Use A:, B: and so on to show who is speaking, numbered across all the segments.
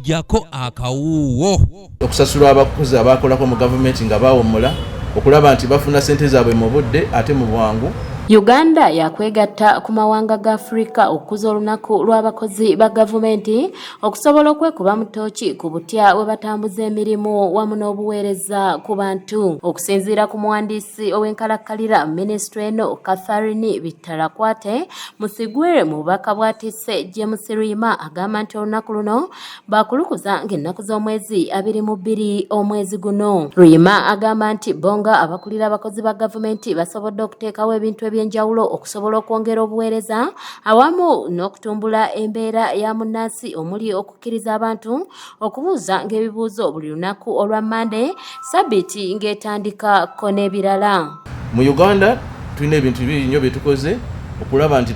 A: jako akawuwo.
B: Okusasula abakozi abakolako mu gavumenti nga bawomula okulaba nti bafuna ssente zaabwe mu budde ate mu bwangu.
C: Uganda yakwegatta ku mawanga ga Afrika okukuza olunaku lw'abakozi ba gavumenti okusobola okwekuba mu ttooki ku butya bwe batambuza emirimu wamu n'obuweereza ku bantu. Okusinziira ku muwandiisi ow'enkalakkalira minisitule eno Catherine Bitalakwate Musigwere mu bubaka bw'atisse James Rima agamba nti olunaku luno bakulukuza ng'ennaku z'omwezi 22 omwezi guno. Rima agamba nti bonga abakulira abakozi ba gavumenti basobodde okuteekawo ebintu ebyenjawulo okusobola okwongera obuweereza awamu n'okutumbula embeera ya munnansi omuli okukkiriza abantu okubuuza ng'ebibuuzo buli lunaku olwa Monday Sabbiiti ng'etandikako n'ebirala.
B: Mu Uganda tulina ebintu bibiri nnyo bye tukoze okulaba nti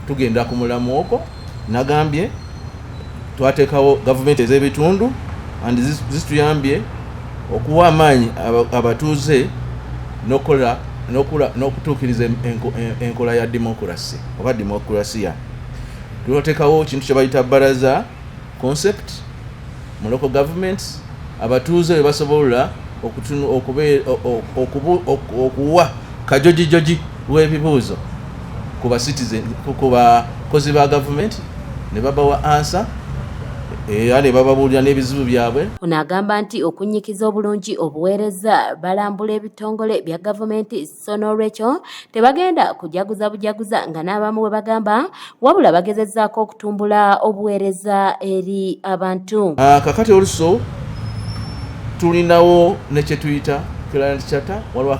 B: tugenda ku mulamu okwo. Nagambye twateekawo gavumenti ez'ebitundu andi zituyambye okuwa amaanyi abatuuze n'okutuukiriza enkola ya demokrasi oba demokrasiya. Tuloteekawo ekintu kye bayita baraza concept mu local governments abatuuze bwe basobola okuwa kajojijoji w'ebibuuzo ku bakozi ba gavumenti ne babawa ansa era ne bababuulira n'ebizibu byabwe.
C: Ono agamba nti okunnyikiza obulungi obuweereza balambula ebitongole bya gavumenti so n'olwekyo tebagenda kujaguza bujaguza nga n'abamu bwe bagamba wabula bagezezzaako okutumbula obuweereza eri abantu.
B: Kakati oluso tulinawo ne kye tuyita client charter, waliwo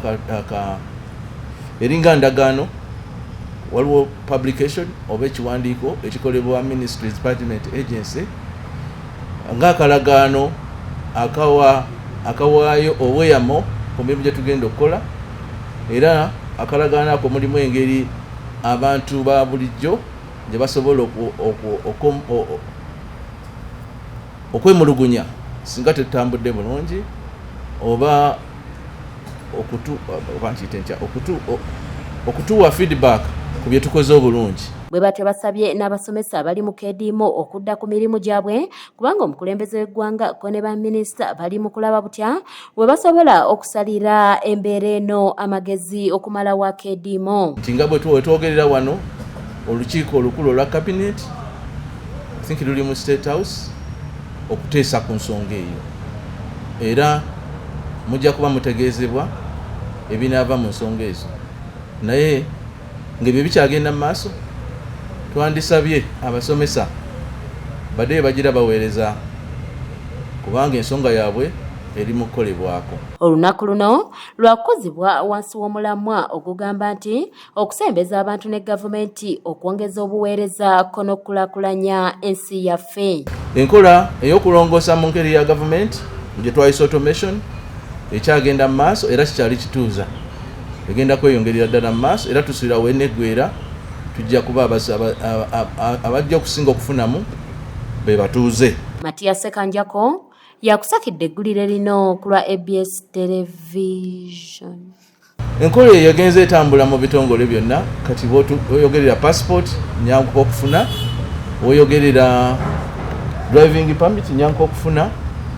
B: eringa ndagaano, waliwo publication oba ekiwandiiko ekikolebwa Ministries Department Agency ng'akalagaano akawaayo obweyamo ku mirimu gye tugenda okukola, era akalagaano ako mulimu engeri abantu ba bulijjo gye basobola okwemulugunya singa tetutambudde bulungi oba okutuwa feedback ku bye tukoze obulungi.
C: Bwe batyo basabye n'abasomesa abali mu keediimo okudda ku mirimu gyabwe kubanga omukulembeze w'eggwanga ko ne baminisita bali mu kulaba butya bwe basobola okusalira embeera eno amagezi okumala wa keediimo.
B: Nti nga bwe twogerera wano olukiiko olukulu olwa cabinet I think luli mu State House okuteesa ku nsonga eyo, era mujja kuba mutegeezebwa ebinaava mu nsonga ezo, naye ng'ebyo bikyagenda mu maaso twandisabye abasomesa badde bagira baweereza kubanga ensonga yaabwe eri mu kukolebwako.
C: Olunaku luno lwakozibwa wansi w'omulamwa ogugamba nti okusembeza abantu ne gavumenti okwongeza obuweereza kono okukulaakulanya ensi yaffe.
B: Enkola ey'okulongoosa mu ngeri ya gavumenti gye twayisa automation ekyagenda mu maaso era kikyali kituuza, egenda kweyongerera ddala mu maaso era tusuubira w'eneggwera tujja kuba abajja okusinga okufunamu be batuuze.
C: Matiya Sekanjako yakusakidde eggulire lino ku lwa ABS Television.
B: Enkola eyo yagenze etambula mu bitongole byonna, kati bw'oyogerera passport nyangu okufuna, bw'oyogerera driving permit nyangu okufuna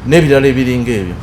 B: n'ebirala ebiringa ebyo.